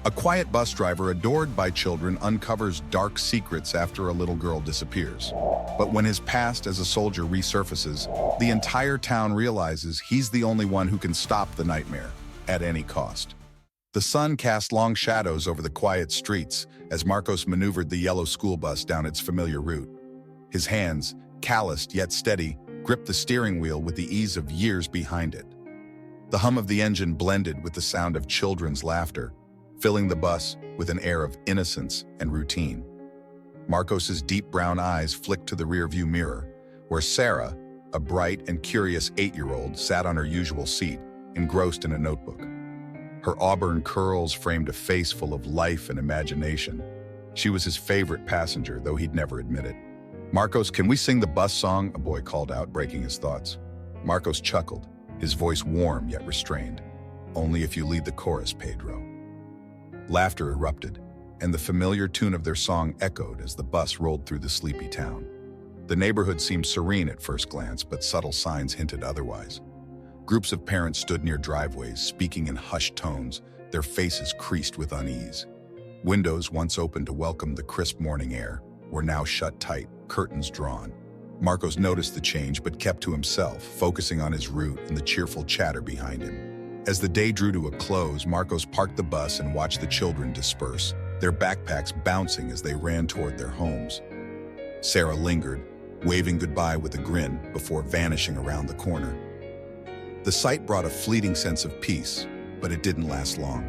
A quiet bus driver adored by children uncovers dark secrets after a little girl disappears. But when his past as a soldier resurfaces, the entire town realizes he's the only one who can stop the nightmare, at any cost. The sun cast long shadows over the quiet streets as Marcos maneuvered the yellow school bus down its familiar route. His hands, calloused yet steady, gripped the steering wheel with the ease of years behind it. The hum of the engine blended with the sound of children's laughter, filling the bus with an air of innocence and routine. Marcos's deep brown eyes flicked to the rearview mirror, where Sarah, a bright and curious 8-year-old, sat on her usual seat, engrossed in a notebook. Her auburn curls framed a face full of life and imagination. She was his favorite passenger, though he'd never admit it. "Marcos, can we sing the bus song?" a boy called out, breaking his thoughts. Marcos chuckled, his voice warm yet restrained. "Only if you lead the chorus, Pedro." Laughter erupted, and the familiar tune of their song echoed as the bus rolled through the sleepy town. The neighborhood seemed serene at first glance, but subtle signs hinted otherwise. Groups of parents stood near driveways, speaking in hushed tones, their faces creased with unease. Windows, once open to welcome the crisp morning air, were now shut tight, curtains drawn. Marcos noticed the change but kept to himself, focusing on his route and the cheerful chatter behind him. As the day drew to a close, Marcos parked the bus and watched the children disperse, their backpacks bouncing as they ran toward their homes. Sarah lingered, waving goodbye with a grin before vanishing around the corner. The sight brought a fleeting sense of peace, but it didn't last long.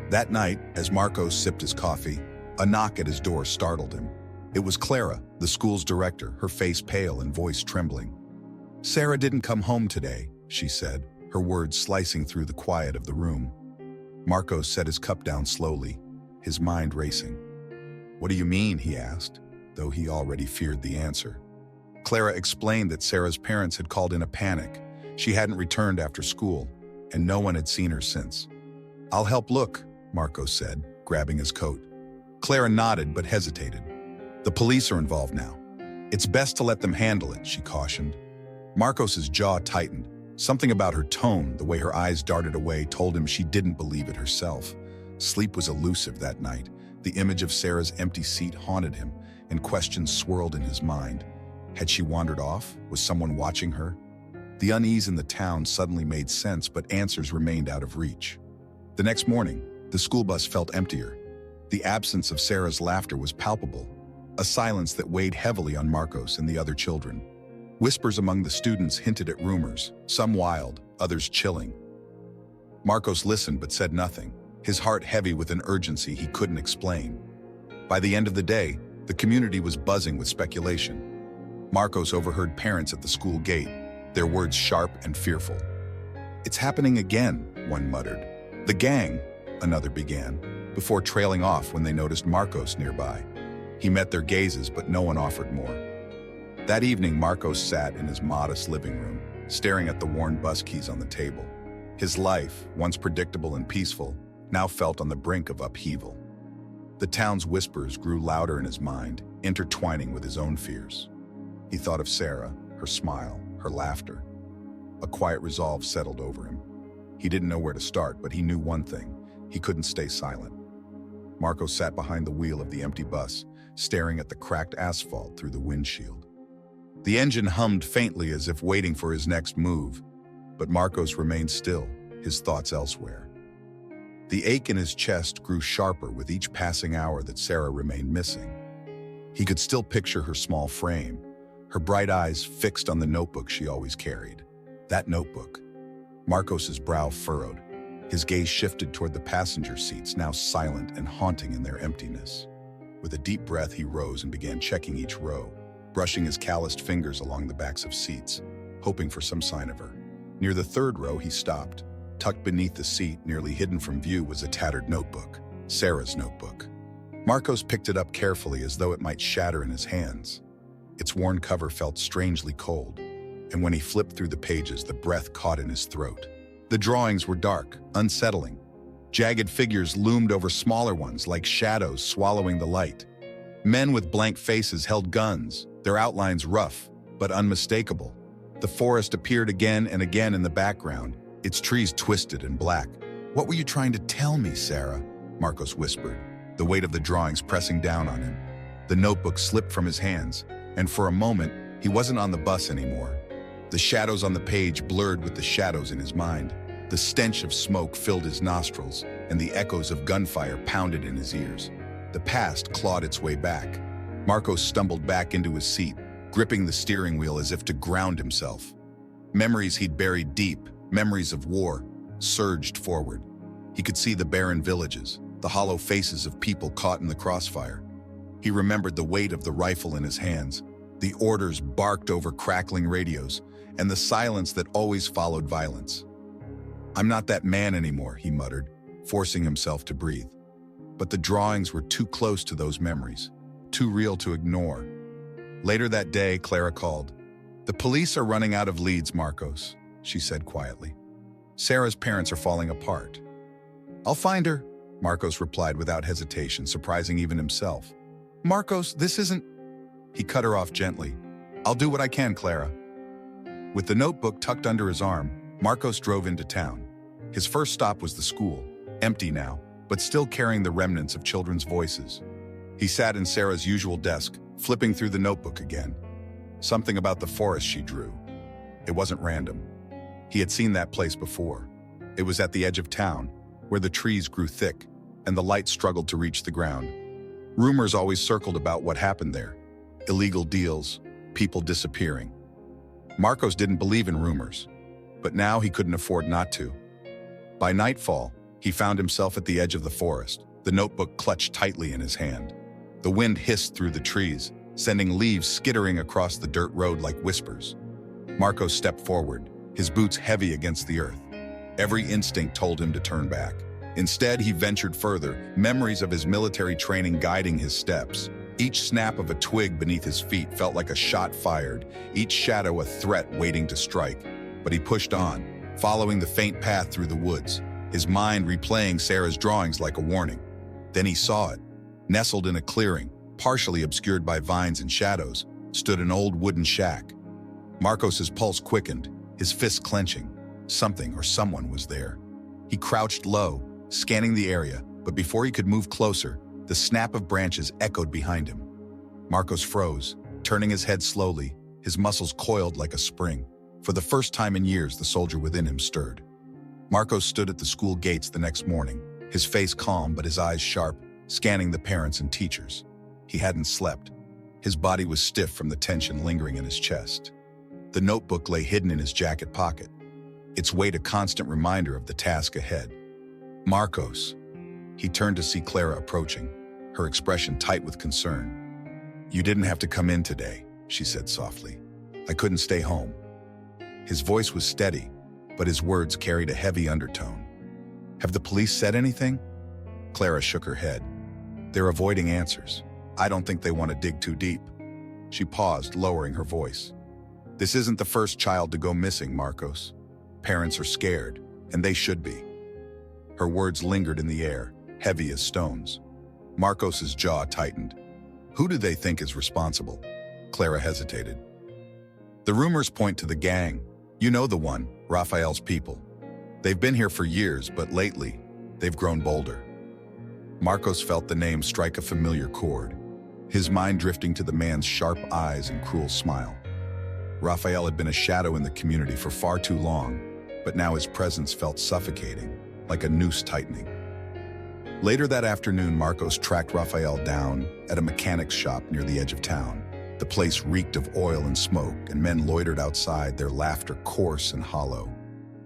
That night, as Marcos sipped his coffee, a knock at his door startled him. It was Clara, the school's director, her face pale and voice trembling. "Sarah didn't come home today," she said, her words slicing through the quiet of the room. Marcos set his cup down slowly, his mind racing. "What do you mean?" he asked, though he already feared the answer. Clara explained that Sarah's parents had called in a panic. She hadn't returned after school, and no one had seen her since. "I'll help look," Marcos said, grabbing his coat. Clara nodded but hesitated. "The police are involved now. It's best to let them handle it," she cautioned. Marcos's jaw tightened. Something about her tone, the way her eyes darted away, told him she didn't believe it herself. Sleep was elusive that night. The image of Sarah's empty seat haunted him, and questions swirled in his mind. Had she wandered off? Was someone watching her? The unease in the town suddenly made sense, but answers remained out of reach. The next morning, the school bus felt emptier. The absence of Sarah's laughter was palpable, a silence that weighed heavily on Marcos and the other children. Whispers among the students hinted at rumors, some wild, others chilling. Marcos listened but said nothing, his heart heavy with an urgency he couldn't explain. By the end of the day, the community was buzzing with speculation. Marcos overheard parents at the school gate, their words sharp and fearful. "It's happening again," one muttered. "The gang," another began, before trailing off when they noticed Marcos nearby. He met their gazes, but no one offered more. That evening, Marcos sat in his modest living room, staring at the worn bus keys on the table. His life, once predictable and peaceful, now felt on the brink of upheaval. The town's whispers grew louder in his mind, intertwining with his own fears. He thought of Sarah, her smile, her laughter. A quiet resolve settled over him. He didn't know where to start, but he knew one thing: he couldn't stay silent. Marcos sat behind the wheel of the empty bus, staring at the cracked asphalt through the windshield. The engine hummed faintly as if waiting for his next move, but Marcos remained still, his thoughts elsewhere. The ache in his chest grew sharper with each passing hour that Sarah remained missing. He could still picture her small frame, her bright eyes fixed on the notebook she always carried. That notebook. Marcos's brow furrowed. His gaze shifted toward the passenger seats, now silent and haunting in their emptiness. With a deep breath, he rose and began checking each row, brushing his calloused fingers along the backs of seats, hoping for some sign of her. Near the third row, he stopped. Tucked beneath the seat, nearly hidden from view, was a tattered notebook, Sarah's notebook. Marcos picked it up carefully as though it might shatter in his hands. Its worn cover felt strangely cold, and when he flipped through the pages, the breath caught in his throat. The drawings were dark, unsettling. Jagged figures loomed over smaller ones, like shadows swallowing the light. Men with blank faces held guns, their outlines rough, but unmistakable. The forest appeared again and again in the background, its trees twisted and black. "What were you trying to tell me, Sarah?" Marcos whispered, the weight of the drawings pressing down on him. The notebook slipped from his hands, and for a moment, he wasn't on the bus anymore. The shadows on the page blurred with the shadows in his mind. The stench of smoke filled his nostrils, and the echoes of gunfire pounded in his ears. The past clawed its way back. Marcos stumbled back into his seat, gripping the steering wheel as if to ground himself. Memories he'd buried deep, memories of war, surged forward. He could see the barren villages, the hollow faces of people caught in the crossfire. He remembered the weight of the rifle in his hands, the orders barked over crackling radios, and the silence that always followed violence. "I'm not that man anymore," he muttered, forcing himself to breathe. But the drawings were too close to those memories, too real to ignore. Later that day, Clara called. "The police are running out of leads, Marcos," she said quietly. "Sarah's parents are falling apart." "I'll find her," Marcos replied without hesitation, surprising even himself. "Marcos, this isn't—" He cut her off gently. "I'll do what I can, Clara." With the notebook tucked under his arm, Marcos drove into town. His first stop was the school, empty now, but still carrying the remnants of children's voices. He sat in Sarah's usual desk, flipping through the notebook again. Something about the forest she drew. It wasn't random. He had seen that place before. It was at the edge of town, where the trees grew thick and the light struggled to reach the ground. Rumors always circled about what happened there. Illegal deals, people disappearing. Marcos didn't believe in rumors, but now he couldn't afford not to. By nightfall, he found himself at the edge of the forest, the notebook clutched tightly in his hand. The wind hissed through the trees, sending leaves skittering across the dirt road like whispers. Marcos stepped forward, his boots heavy against the earth. Every instinct told him to turn back. Instead, he ventured further, memories of his military training guiding his steps. Each snap of a twig beneath his feet felt like a shot fired, each shadow a threat waiting to strike. But he pushed on, following the faint path through the woods, his mind replaying Sarah's drawings like a warning. Then he saw it. Nestled in a clearing, partially obscured by vines and shadows, stood an old wooden shack. Marcos's pulse quickened, his fists clenching. Something or someone was there. He crouched low, scanning the area, but before he could move closer, the snap of branches echoed behind him. Marcos froze, turning his head slowly, his muscles coiled like a spring. For the first time in years, the soldier within him stirred. Marcos stood at the school gates the next morning, his face calm but his eyes sharp, scanning the parents and teachers. He hadn't slept. His body was stiff from the tension lingering in his chest. The notebook lay hidden in his jacket pocket, its weight a constant reminder of the task ahead. "Marcos." He turned to see Clara approaching, her expression tight with concern. "You didn't have to come in today," she said softly. "I couldn't stay home." His voice was steady, but his words carried a heavy undertone. "Have the police said anything?" Clara shook her head. "They're avoiding answers. I don't think they want to dig too deep." She paused, lowering her voice. "This isn't the first child to go missing, Marcos. Parents are scared, and they should be." Her words lingered in the air, heavy as stones. Marcos's jaw tightened. "Who do they think is responsible?" Clara hesitated. "The rumors point to the gang. You know the one, Raphael's people. They've been here for years, but lately, they've grown bolder." Marcos felt the name strike a familiar chord, his mind drifting to the man's sharp eyes and cruel smile. Raphael had been a shadow in the community for far too long, but now his presence felt suffocating, like a noose tightening. Later that afternoon, Marcos tracked Raphael down at a mechanic's shop near the edge of town. The place reeked of oil and smoke, and men loitered outside, their laughter coarse and hollow.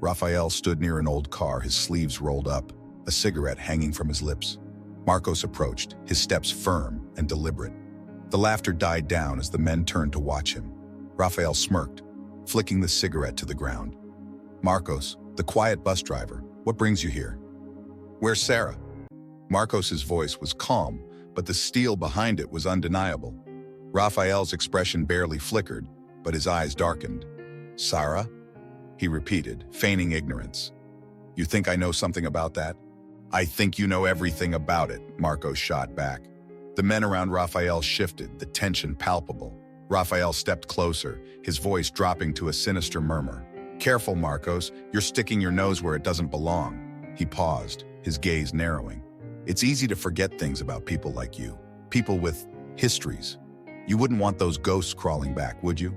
Raphael stood near an old car, his sleeves rolled up, a cigarette hanging from his lips. Marcos approached, his steps firm and deliberate. The laughter died down as the men turned to watch him. Raphael smirked, flicking the cigarette to the ground. "Marcos, the quiet bus driver, what brings you here?" "Where's Sarah?" Marcos's voice was calm, but the steel behind it was undeniable. Raphael's expression barely flickered, but his eyes darkened. "Sarah?" he repeated, feigning ignorance. "You think I know something about that?" "I think you know everything about it," Marcos shot back. The men around Raphael shifted, the tension palpable. Raphael stepped closer, his voice dropping to a sinister murmur. "Careful, Marcos, you're sticking your nose where it doesn't belong." He paused, his gaze narrowing. It's easy to forget things about people like you, people with histories. You wouldn't want those ghosts crawling back, would you?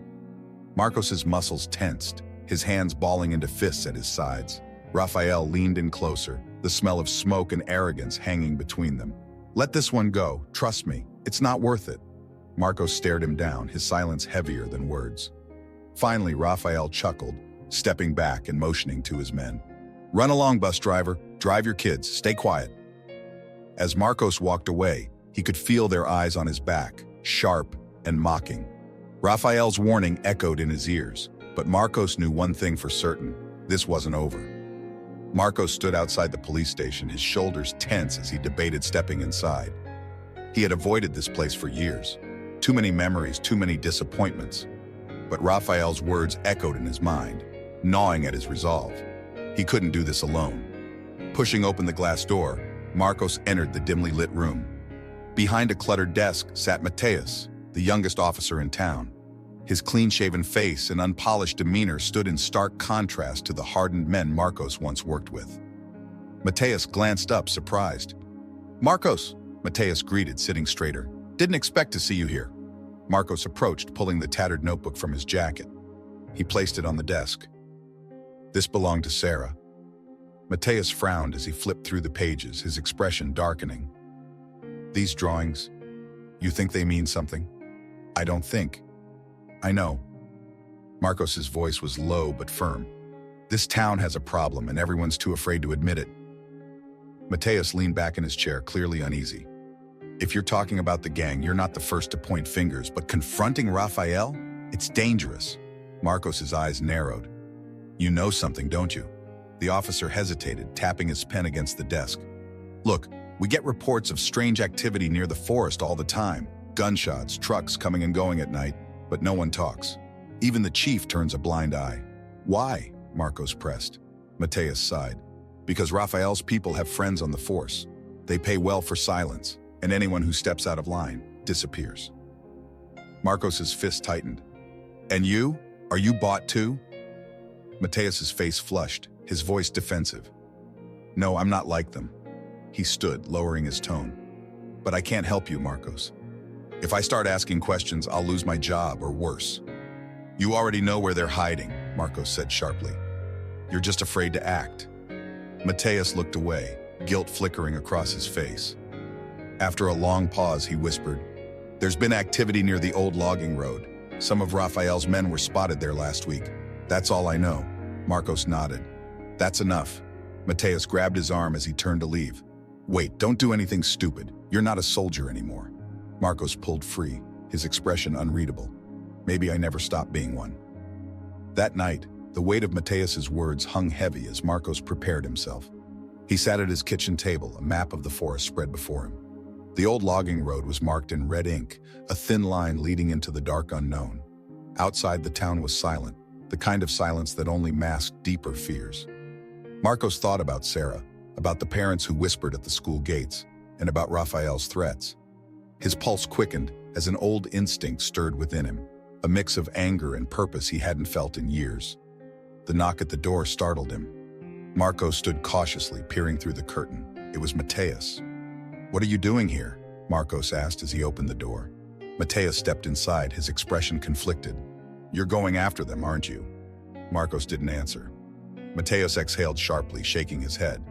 Marcos's muscles tensed, his hands balling into fists at his sides. Raphael leaned in closer, the smell of smoke and arrogance hanging between them. Let this one go, trust me, it's not worth it. Marcos stared him down, his silence heavier than words. Finally, Raphael chuckled, stepping back and motioning to his men. Run along, bus driver, drive your kids, stay quiet. As Marcos walked away, he could feel their eyes on his back, sharp and mocking. Raphael's warning echoed in his ears, but Marcos knew one thing for certain: this wasn't over. Marcos stood outside the police station, his shoulders tense as he debated stepping inside. He had avoided this place for years. Too many memories, too many disappointments. But Raphael's words echoed in his mind, gnawing at his resolve. He couldn't do this alone. Pushing open the glass door, Marcos entered the dimly lit room. Behind a cluttered desk sat Mateus, the youngest officer in town. His clean-shaven face and unpolished demeanor stood in stark contrast to the hardened men Marcos once worked with. Mateus glanced up, surprised. "Marcos," Mateus greeted, sitting straighter. "Didn't expect to see you here." Marcos approached, pulling the tattered notebook from his jacket. He placed it on the desk. This belonged to Sarah. Mateus frowned as he flipped through the pages, his expression darkening. "These drawings, you think they mean something?" "I don't think." "I know." Marcos's voice was low but firm. "This town has a problem and everyone's too afraid to admit it." Mateus leaned back in his chair, clearly uneasy. "If you're talking about the gang, you're not the first to point fingers, but confronting Raphael? It's dangerous." Marcos's eyes narrowed. "You know something, don't you?" The officer hesitated, tapping his pen against the desk. "Look, we get reports of strange activity near the forest all the time. Gunshots, trucks coming and going at night, but no one talks. Even the chief turns a blind eye." "Why?" Marcos pressed. Mateus sighed. "Because Raphael's people have friends on the force. They pay well for silence, and anyone who steps out of line disappears." Marcos's fist tightened. "And you? Are you bought too?" Mateus's face flushed, his voice defensive. "No, I'm not like them." He stood, lowering his tone. "But I can't help you, Marcos. If I start asking questions, I'll lose my job, or worse." "You already know where they're hiding," Marcos said sharply. "You're just afraid to act." Mateus looked away, guilt flickering across his face. After a long pause, he whispered, "There's been activity near the old logging road. Some of Raphael's men were spotted there last week. That's all I know." Marcos nodded. "That's enough." Mateus grabbed his arm as he turned to leave. "Wait, don't do anything stupid. You're not a soldier anymore." Marcos pulled free, his expression unreadable. "Maybe I never stopped being one." That night, the weight of Mateus's words hung heavy as Marcos prepared himself. He sat at his kitchen table, a map of the forest spread before him. The old logging road was marked in red ink, a thin line leading into the dark unknown. Outside, the town was silent, the kind of silence that only masked deeper fears. Marcos thought about Sarah, about the parents who whispered at the school gates, and about Raphael's threats. His pulse quickened as an old instinct stirred within him, a mix of anger and purpose he hadn't felt in years. The knock at the door startled him. Marcos stood cautiously, peering through the curtain. It was Mateus. "What are you doing here?" Marcos asked as he opened the door. Mateus stepped inside, his expression conflicted. "You're going after them, aren't you?" Marcos didn't answer. Mateus exhaled sharply, shaking his head.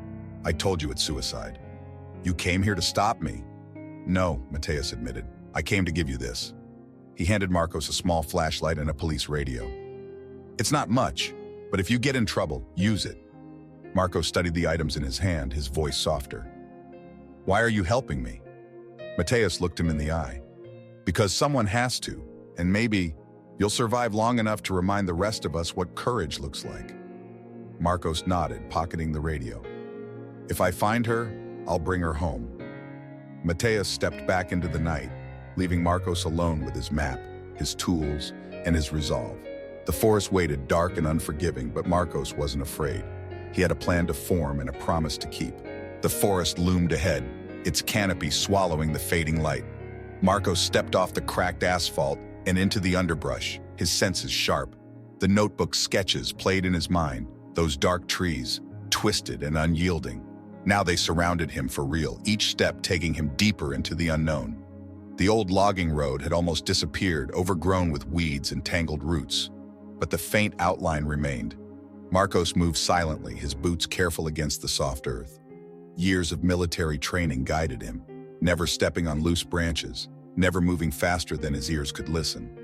"I told you it's suicide." "You came here to stop me." "No," Mateus admitted. "I came to give you this." He handed Marcos a small flashlight and a police radio. "It's not much, but if you get in trouble, use it." Marcos studied the items in his hand, his voice softer. "Why are you helping me?" Mateus looked him in the eye. "Because someone has to, and maybe you'll survive long enough to remind the rest of us what courage looks like." Marcos nodded, pocketing the radio. "If I find her, I'll bring her home." Mateus stepped back into the night, leaving Marcos alone with his map, his tools, and his resolve. The forest waited, dark and unforgiving, but Marcos wasn't afraid. He had a plan to form and a promise to keep. The forest loomed ahead, its canopy swallowing the fading light. Marcos stepped off the cracked asphalt and into the underbrush, his senses sharp. The notebook sketches played in his mind, those dark trees, twisted and unyielding. Now they surrounded him for real, each step taking him deeper into the unknown. The old logging road had almost disappeared, overgrown with weeds and tangled roots. But the faint outline remained. Marcos moved silently, his boots careful against the soft earth. Years of military training guided him, never stepping on loose branches, never moving faster than his ears could listen.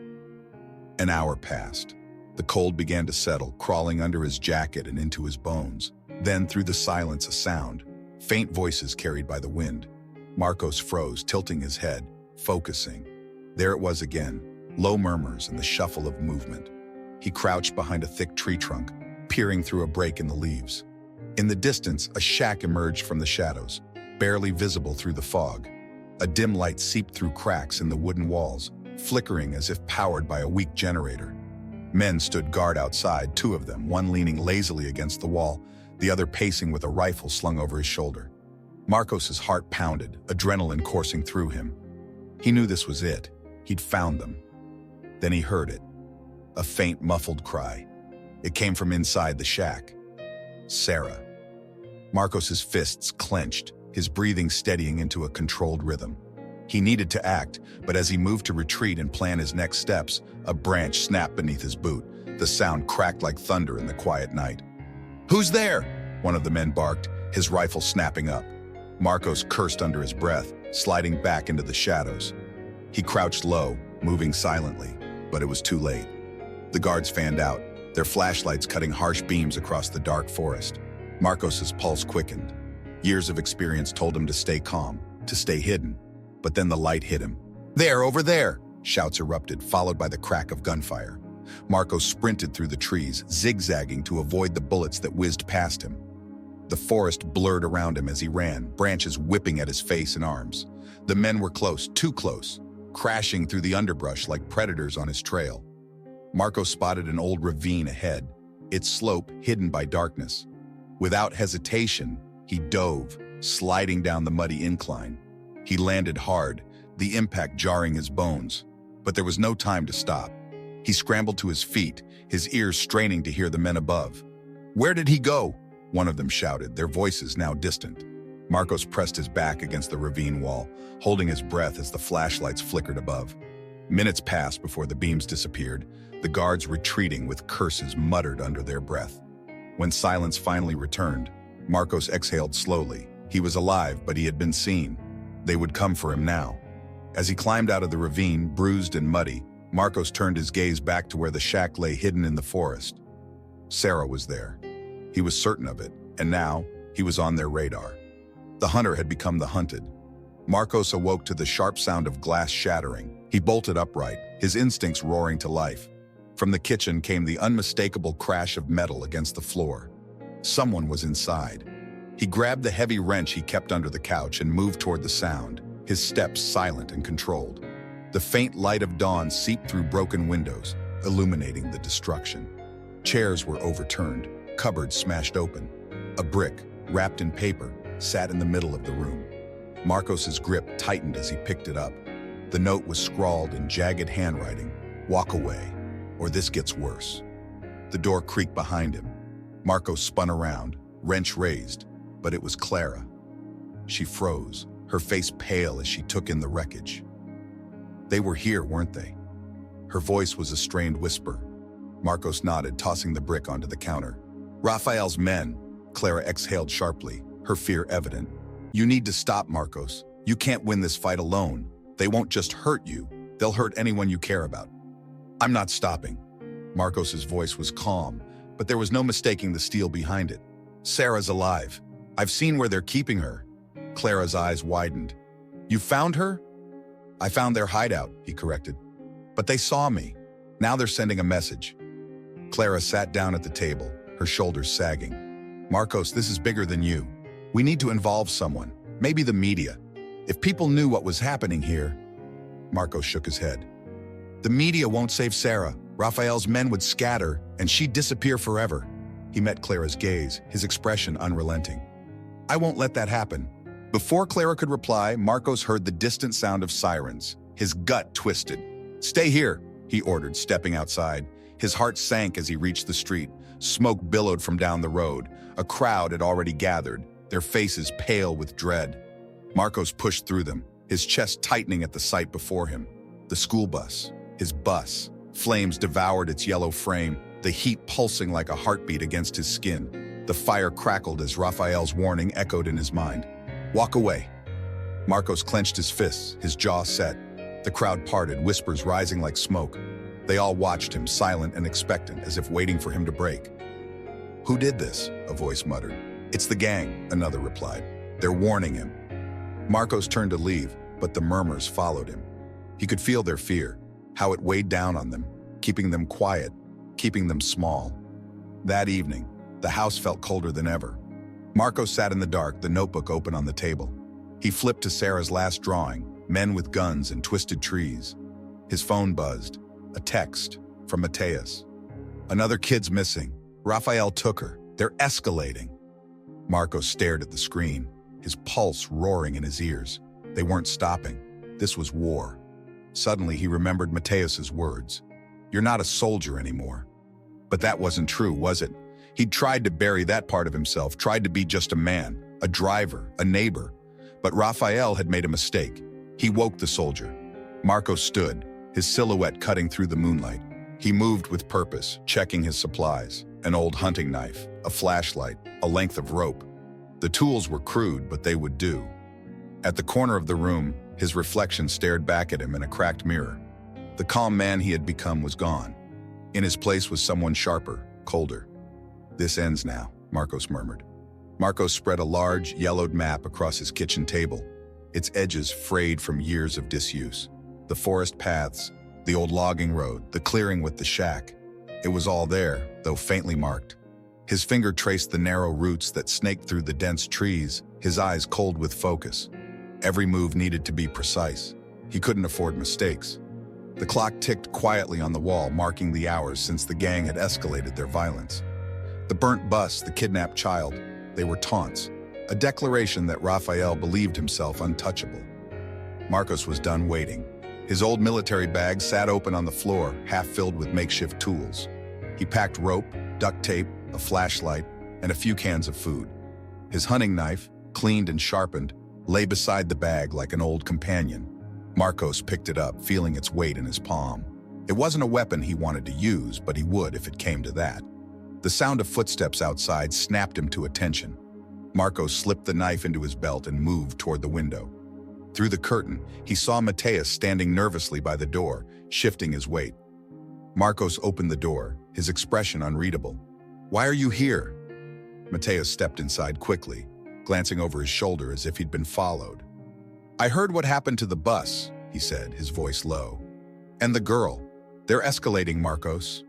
An hour passed. The cold began to settle, crawling under his jacket and into his bones. Then, through the silence, a sound. Faint voices carried by the wind. Marcos froze, tilting his head, focusing. There it was again, low murmurs and the shuffle of movement. He crouched behind a thick tree trunk, peering through a break in the leaves. In the distance, a shack emerged from the shadows, barely visible through the fog. A dim light seeped through cracks in the wooden walls, flickering as if powered by a weak generator. Men stood guard outside, two of them, one leaning lazily against the wall, the other pacing with a rifle slung over his shoulder. Marcos's heart pounded, adrenaline coursing through him. He knew this was it. He'd found them. Then he heard it. A faint, muffled cry. It came from inside the shack. Sarah. Marcos's fists clenched, his breathing steadying into a controlled rhythm. He needed to act, but as he moved to retreat and plan his next steps, a branch snapped beneath his boot. The sound cracked like thunder in the quiet night. "Who's there?" one of the men barked, his rifle snapping up. Marcos cursed under his breath, sliding back into the shadows. He crouched low, moving silently, but it was too late. The guards fanned out, their flashlights cutting harsh beams across the dark forest. Marcos's pulse quickened. Years of experience told him to stay calm, to stay hidden. But then the light hit him. "There, over there!" Shouts erupted, followed by the crack of gunfire. Marcos sprinted through the trees, zigzagging to avoid the bullets that whizzed past him. The forest blurred around him as he ran, branches whipping at his face and arms. The men were close, too close, crashing through the underbrush like predators on his trail. Marcos spotted an old ravine ahead, its slope hidden by darkness. Without hesitation, he dove, sliding down the muddy incline. He landed hard, the impact jarring his bones. But there was no time to stop. He scrambled to his feet, his ears straining to hear the men above. "Where did he go?" one of them shouted, their voices now distant. Marcos pressed his back against the ravine wall, holding his breath as the flashlights flickered above. Minutes passed before the beams disappeared, the guards retreating with curses muttered under their breath. When silence finally returned, Marcos exhaled slowly. He was alive, but he had been seen. They would come for him now. As he climbed out of the ravine, bruised and muddy, Marcos turned his gaze back to where the shack lay hidden in the forest. Sarah was there. He was certain of it, and now he was on their radar. The hunter had become the hunted. Marcos awoke to the sharp sound of glass shattering. He bolted upright, his instincts roaring to life. From the kitchen came the unmistakable crash of metal against the floor. Someone was inside. He grabbed the heavy wrench he kept under the couch and moved toward the sound, his steps silent and controlled. The faint light of dawn seeped through broken windows, illuminating the destruction. Chairs were overturned, cupboards smashed open. A brick, wrapped in paper, sat in the middle of the room. Marcos's grip tightened as he picked it up. The note was scrawled in jagged handwriting, "Walk away, or this gets worse." The door creaked behind him. Marcos spun around, wrench raised, but it was Clara. She froze, her face pale as she took in the wreckage. They were here, weren't they? Her voice was a strained whisper. Marcos nodded, tossing the brick onto the counter. "Raphael's men," Clara exhaled sharply, her fear evident. "You need to stop, Marcos. You can't win this fight alone. They won't just hurt you, they'll hurt anyone you care about." "I'm not stopping." Marcos's voice was calm, but there was no mistaking the steel behind it. "Sarah's alive. I've seen where they're keeping her." Clara's eyes widened. "You found her?" "I found their hideout," he corrected. "But they saw me. Now they're sending a message." Clara sat down at the table, her shoulders sagging. "Marcos, this is bigger than you. We need to involve someone, maybe the media. If people knew what was happening here..." Marcos shook his head. "The media won't save Sarah. Raphael's men would scatter, and she'd disappear forever." He met Clara's gaze, his expression unrelenting. "I won't let that happen." Before Clara could reply, Marcos heard the distant sound of sirens. His gut twisted. "Stay here," he ordered, stepping outside. His heart sank as he reached the street. Smoke billowed from down the road. A crowd had already gathered. their faces pale with dread. Marcos pushed through them, his chest tightening at the sight before him. The school bus, his bus. Flames devoured its yellow frame, the heat pulsing like a heartbeat against his skin. The fire crackled as Raphael's warning echoed in his mind. Walk away. Marcos clenched his fists, his jaw set. The crowd parted, whispers rising like smoke. They all watched him, silent and expectant, as if waiting for him to break. Who did this? A voice muttered. It's the gang, another replied. They're warning him. Marcos turned to leave, but the murmurs followed him. He could feel their fear, how it weighed down on them, keeping them quiet, keeping them small. That evening, the house felt colder than ever. Marcos sat in the dark, the notebook open on the table. He flipped to Sarah's last drawing, men with guns and twisted trees. His phone buzzed, a text from Mateus. Another kid's missing. Raphael took her. They're escalating. Marcos stared at the screen, his pulse roaring in his ears. They weren't stopping. This was war. Suddenly, he remembered Mateus's words. You're not a soldier anymore. But that wasn't true, was it? He'd tried to bury that part of himself, tried to be just a man, a driver, a neighbor. But Raphael had made a mistake. He woke the soldier. Marcos stood, his silhouette cutting through the moonlight. He moved with purpose, checking his supplies, an old hunting knife, a flashlight, a length of rope. The tools were crude, but they would do. At the corner of the room, his reflection stared back at him in a cracked mirror. The calm man he had become was gone. In his place was someone sharper, colder. This ends now, Marcos murmured. Marcos spread a large, yellowed map across his kitchen table, its edges frayed from years of disuse. The forest paths, the old logging road, the clearing with the shack. It was all there, though faintly marked. His finger traced the narrow roots that snaked through the dense trees, his eyes cold with focus. Every move needed to be precise. He couldn't afford mistakes. The clock ticked quietly on the wall, marking the hours since the gang had escalated their violence. The burnt bus, the kidnapped child, they were taunts, a declaration that Raphael believed himself untouchable. Marcos was done waiting. His old military bag sat open on the floor, half filled with makeshift tools. He packed rope, duct tape, a flashlight, and a few cans of food. His hunting knife, cleaned and sharpened, lay beside the bag like an old companion. Marcos picked it up, feeling its weight in his palm. It wasn't a weapon he wanted to use, but he would if it came to that. The sound of footsteps outside snapped him to attention. Marcos slipped the knife into his belt and moved toward the window. Through the curtain, he saw Mateus standing nervously by the door, shifting his weight. Marcos opened the door, his expression unreadable. "Why are you here?" Mateus stepped inside quickly, glancing over his shoulder as if he'd been followed. "I heard what happened to the bus," he said, his voice low. "And the girl. They're escalating, Marcos."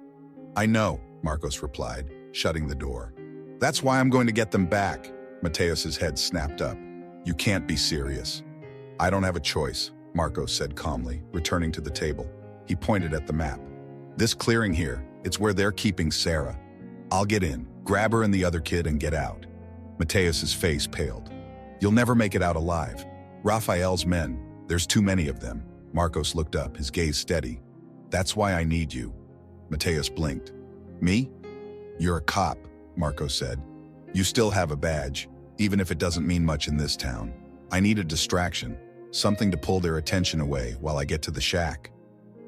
"I know," Marcos replied, shutting the door. "That's why I'm going to get them back." Mateus's head snapped up. "You can't be serious." "I don't have a choice," Marcos said calmly, returning to the table. He pointed at the map. "This clearing here, it's where they're keeping Sarah. I'll get in, grab her and the other kid and get out." Mateus's face paled. "You'll never make it out alive. Raphael's men, there's too many of them." Marcos looked up, his gaze steady. "That's why I need you." Mateus blinked. "Me? You're a cop," Marcos said. "You still have a badge, even if it doesn't mean much in this town. I need a distraction, something to pull their attention away while I get to the shack."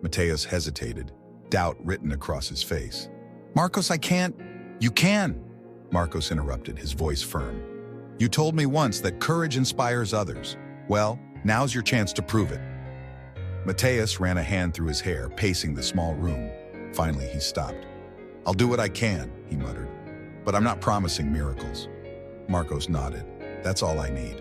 Mateus hesitated, doubt written across his face. "Marcos, I can't." "You can," Marcos interrupted, his voice firm. "You told me once that courage inspires others. Well, now's your chance to prove it." Mateus ran a hand through his hair, pacing the small room. Finally, he stopped. "I'll do what I can," he muttered. "But I'm not promising miracles." Marcos nodded. "That's all I need."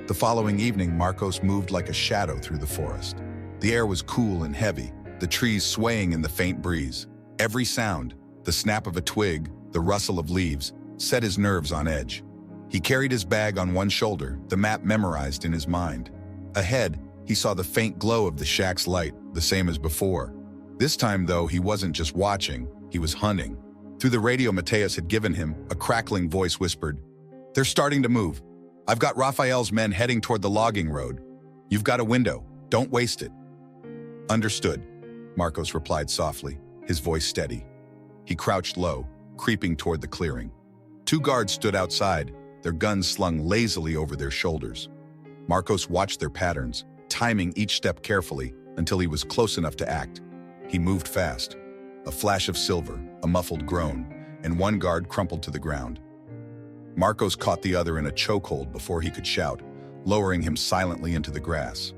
The following evening, Marcos moved like a shadow through the forest. The air was cool and heavy, the trees swaying in the faint breeze. Every sound, the snap of a twig, the rustle of leaves, set his nerves on edge. He carried his bag on one shoulder, the map memorized in his mind. Ahead, he saw the faint glow of the shack's light, the same as before. This time, though, he wasn't just watching, he was hunting. Through the radio Mateus had given him, a crackling voice whispered, "They're starting to move. I've got Raphael's men heading toward the logging road. You've got a window. Don't waste it." "Understood," Marcos replied softly, his voice steady. He crouched low, creeping toward the clearing. 2 guards stood outside, their guns slung lazily over their shoulders. Marcos watched their patterns, timing each step carefully until he was close enough to act. He moved fast. A flash of silver, a muffled groan, and one guard crumpled to the ground. Marcos caught the other in a chokehold before he could shout, lowering him silently into the grass.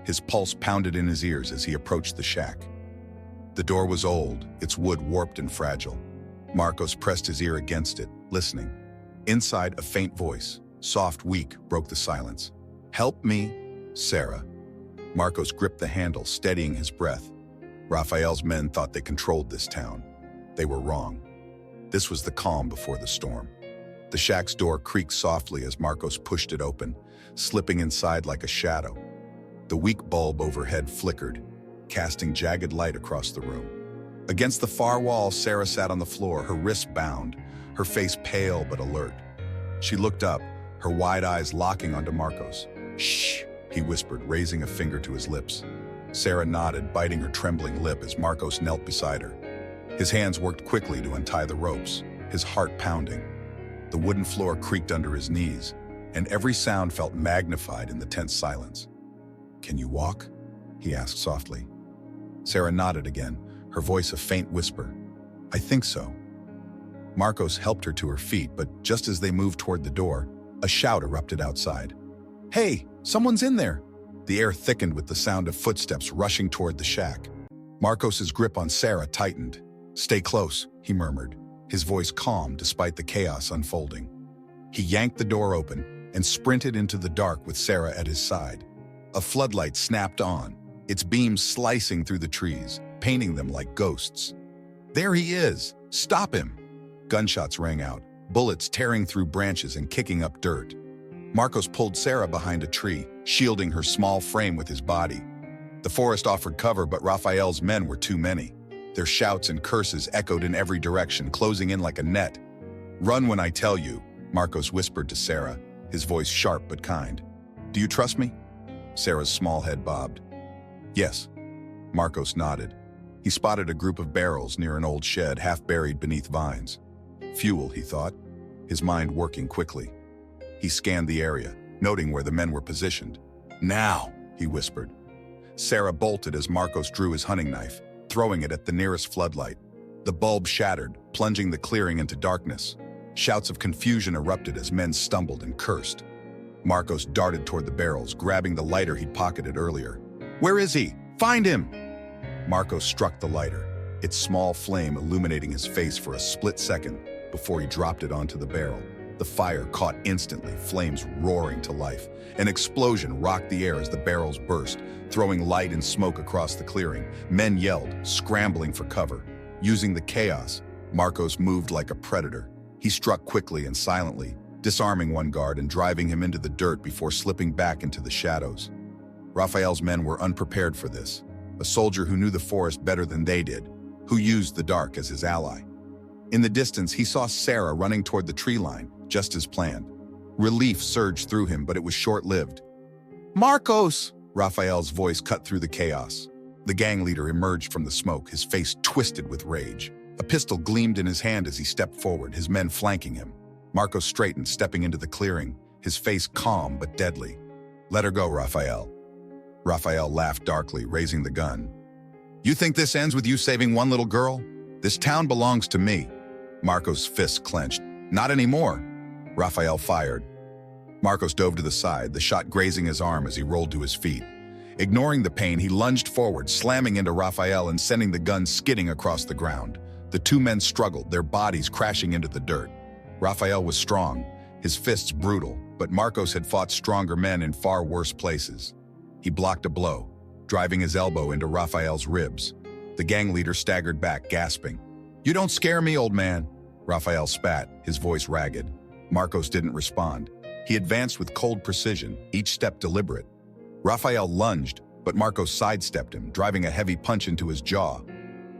His pulse pounded in his ears as he approached the shack. The door was old, its wood warped and fragile. Marcos pressed his ear against it, listening. Inside, a faint voice, soft, weak, broke the silence. "Help me, Sarah." Marcos gripped the handle, steadying his breath. Raphael's men thought they controlled this town. They were wrong. This was the calm before the storm. The shack's door creaked softly as Marcos pushed it open, slipping inside like a shadow. The weak bulb overhead flickered, casting jagged light across the room. Against the far wall, Sarah sat on the floor, her wrists bound, her face pale but alert. She looked up, her wide eyes locking onto Marcos. "Shh," he whispered, raising a finger to his lips. Sarah nodded, biting her trembling lip as Marcos knelt beside her. His hands worked quickly to untie the ropes, his heart pounding. The wooden floor creaked under his knees, and every sound felt magnified in the tense silence. "Can you walk?" he asked softly. Sarah nodded again, her voice a faint whisper. "I think so." Marcos helped her to her feet, but just as they moved toward the door, a shout erupted outside. "Hey, someone's in there!" The air thickened with the sound of footsteps rushing toward the shack. Marcos's grip on Sarah tightened. "Stay close," he murmured, his voice calm despite the chaos unfolding. He yanked the door open and sprinted into the dark with Sarah at his side. A floodlight snapped on, its beams slicing through the trees, painting them like ghosts. "There he is! Stop him!" Gunshots rang out, bullets tearing through branches and kicking up dirt. Marcos pulled Sarah behind a tree, shielding her small frame with his body. The forest offered cover, but Raphael's men were too many. Their shouts and curses echoed in every direction, closing in like a net. "Run when I tell you," Marcos whispered to Sarah, his voice sharp but kind. "Do you trust me?" Sarah's small head bobbed. "Yes." Marcos nodded. He spotted a group of barrels near an old shed, half buried beneath vines. Fuel, he thought, his mind working quickly. He scanned the area, noting where the men were positioned. "Now," he whispered. Sarah bolted as Marcos drew his hunting knife, throwing it at the nearest floodlight. The bulb shattered, plunging the clearing into darkness. Shouts of confusion erupted as men stumbled and cursed. Marcos darted toward the barrels, grabbing the lighter he'd pocketed earlier. "Where is he? Find him!" Marcos struck the lighter, its small flame illuminating his face for a split second before he dropped it onto the barrel. The fire caught instantly, flames roaring to life. An explosion rocked the air as the barrels burst, throwing light and smoke across the clearing. Men yelled, scrambling for cover. Using the chaos, Marcos moved like a predator. He struck quickly and silently, disarming one guard and driving him into the dirt before slipping back into the shadows. Raphael's men were unprepared for this. A soldier who knew the forest better than they did, who used the dark as his ally. In the distance, he saw Sarah running toward the tree line, just as planned. Relief surged through him, but it was short-lived. "Marcos!" Raphael's voice cut through the chaos. The gang leader emerged from the smoke, his face twisted with rage. A pistol gleamed in his hand as he stepped forward, his men flanking him. Marcos straightened, stepping into the clearing, his face calm but deadly. "Let her go, Raphael." Raphael laughed darkly, raising the gun. "You think this ends with you saving one little girl? This town belongs to me." Marcos' fists clenched. "Not anymore." Raphael fired. Marcos dove to the side, the shot grazing his arm as he rolled to his feet. Ignoring the pain, he lunged forward, slamming into Raphael and sending the gun skidding across the ground. The two men struggled, their bodies crashing into the dirt. Raphael was strong, his fists brutal, but Marcos had fought stronger men in far worse places. He blocked a blow, driving his elbow into Raphael's ribs. The gang leader staggered back, gasping. "You don't scare me, old man." Raphael spat, his voice ragged. Marcos didn't respond. He advanced with cold precision, each step deliberate. Raphael lunged, but Marcos sidestepped him, driving a heavy punch into his jaw.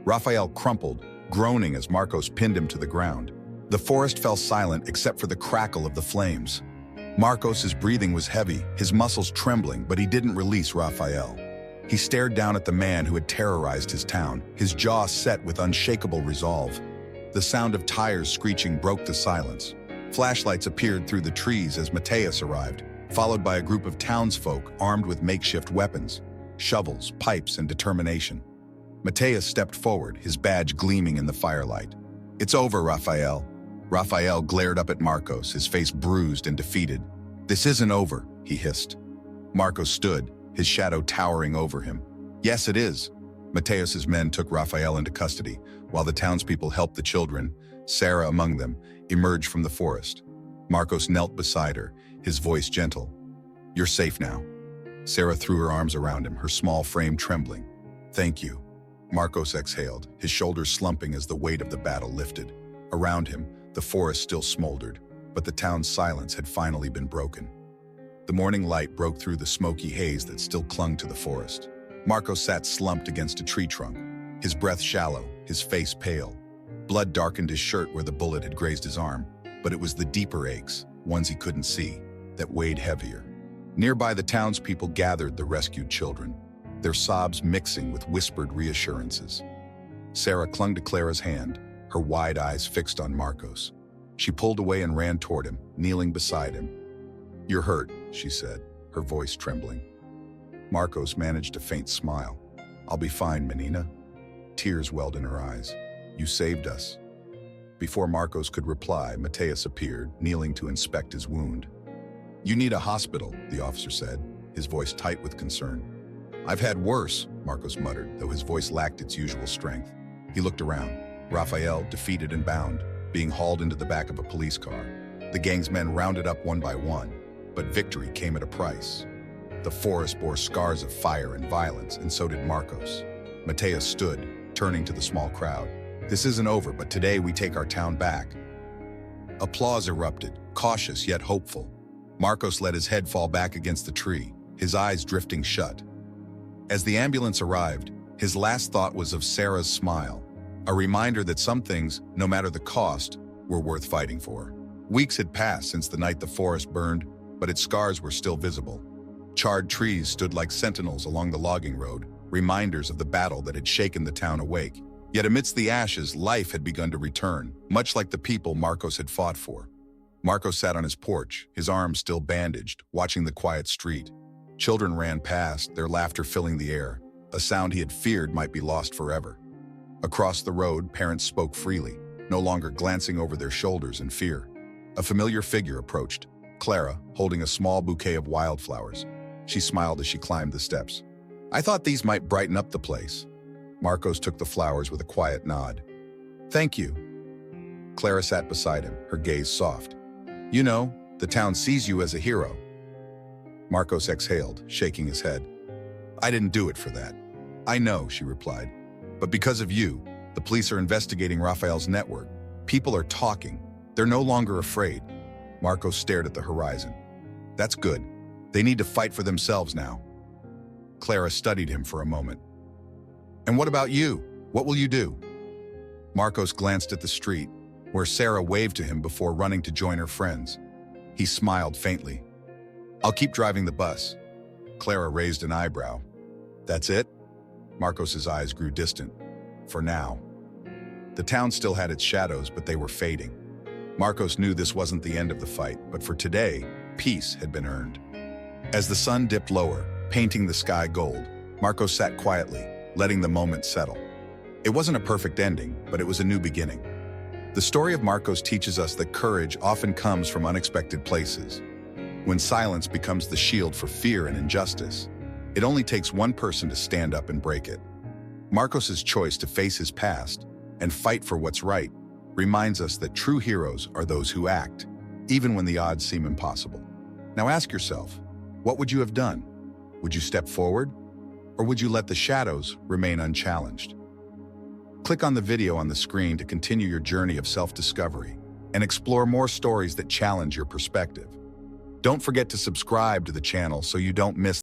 Raphael crumpled, groaning as Marcos pinned him to the ground. The forest fell silent except for the crackle of the flames. Marcos' breathing was heavy, his muscles trembling, but he didn't release Raphael. He stared down at the man who had terrorized his town, his jaw set with unshakable resolve. The sound of tires screeching broke the silence. Flashlights appeared through the trees as Mateus arrived, followed by a group of townsfolk armed with makeshift weapons, shovels, pipes, and determination. Mateus stepped forward, his badge gleaming in the firelight. "It's over, Raphael." Raphael glared up at Marcos, his face bruised and defeated. "This isn't over," he hissed. Marcos stood, his shadow towering over him. "Yes, it is." Mateus's men took Raphael into custody, while the townspeople helped the children, Sarah among them, emerge from the forest. Marcos knelt beside her, his voice gentle. "You're safe now." Sarah threw her arms around him, her small frame trembling. "Thank you." Marcos exhaled, his shoulders slumping as the weight of the battle lifted. Around him, the forest still smoldered, but the town's silence had finally been broken. The morning light broke through the smoky haze that still clung to the forest. Marcos sat slumped against a tree trunk, his breath shallow, his face pale. Blood darkened his shirt where the bullet had grazed his arm, but it was the deeper aches, ones he couldn't see, that weighed heavier. Nearby, the townspeople gathered the rescued children, their sobs mixing with whispered reassurances. Sarah clung to Clara's hand, her wide eyes fixed on Marcos. She pulled away and ran toward him, kneeling beside him. "You're hurt," she said, her voice trembling. Marcos managed a faint smile. "I'll be fine, Menina." Tears welled in her eyes. "You saved us." Before Marcos could reply, Mateus appeared, kneeling to inspect his wound. "You need a hospital," the officer said, his voice tight with concern. "I've had worse," Marcos muttered, though his voice lacked its usual strength. He looked around. Raphael, defeated and bound, being hauled into the back of a police car. The gang's men rounded up one by one, but victory came at a price. The forest bore scars of fire and violence, and so did Marcos. Mateus stood, turning to the small crowd. "This isn't over, but today we take our town back." Applause erupted, cautious yet hopeful. Marcos let his head fall back against the tree, his eyes drifting shut. As the ambulance arrived, his last thought was of Sarah's smile, a reminder that some things, no matter the cost, were worth fighting for. Weeks had passed since the night the forest burned, but its scars were still visible. Charred trees stood like sentinels along the logging road, reminders of the battle that had shaken the town awake. Yet amidst the ashes, life had begun to return, much like the people Marcos had fought for. Marcos sat on his porch, his arms still bandaged, watching the quiet street. Children ran past, their laughter filling the air, a sound he had feared might be lost forever. Across the road, parents spoke freely, no longer glancing over their shoulders in fear. A familiar figure approached, Clara, holding a small bouquet of wildflowers. She smiled as she climbed the steps. "I thought these might brighten up the place." Marcos took the flowers with a quiet nod. "Thank you." Clara sat beside him, her gaze soft. "You know, the town sees you as a hero." Marcos exhaled, shaking his head. "I didn't do it for that." "I know," she replied. "But because of you, the police are investigating Raphael's network. People are talking. They're no longer afraid." Marcos stared at the horizon. "That's good. They need to fight for themselves now." Clara studied him for a moment. "And what about you? What will you do?" Marcos glanced at the street, where Sarah waved to him before running to join her friends. He smiled faintly. "I'll keep driving the bus." Clara raised an eyebrow. "That's it?" Marcos's eyes grew distant. "For now." The town still had its shadows, but they were fading. Marcos knew this wasn't the end of the fight, but for today, peace had been earned. As the sun dipped lower, painting the sky gold, Marcos sat quietly, letting the moment settle. It wasn't a perfect ending, but it was a new beginning. The story of Marcos teaches us that courage often comes from unexpected places. When silence becomes the shield for fear and injustice, it only takes one person to stand up and break it. Marcos's choice to face his past and fight for what's right reminds us that true heroes are those who act, even when the odds seem impossible. Now ask yourself, what would you have done? Would you step forward? Or would you let the shadows remain unchallenged? Click on the video on the screen to continue your journey of self-discovery and explore more stories that challenge your perspective. Don't forget to subscribe to the channel so you don't miss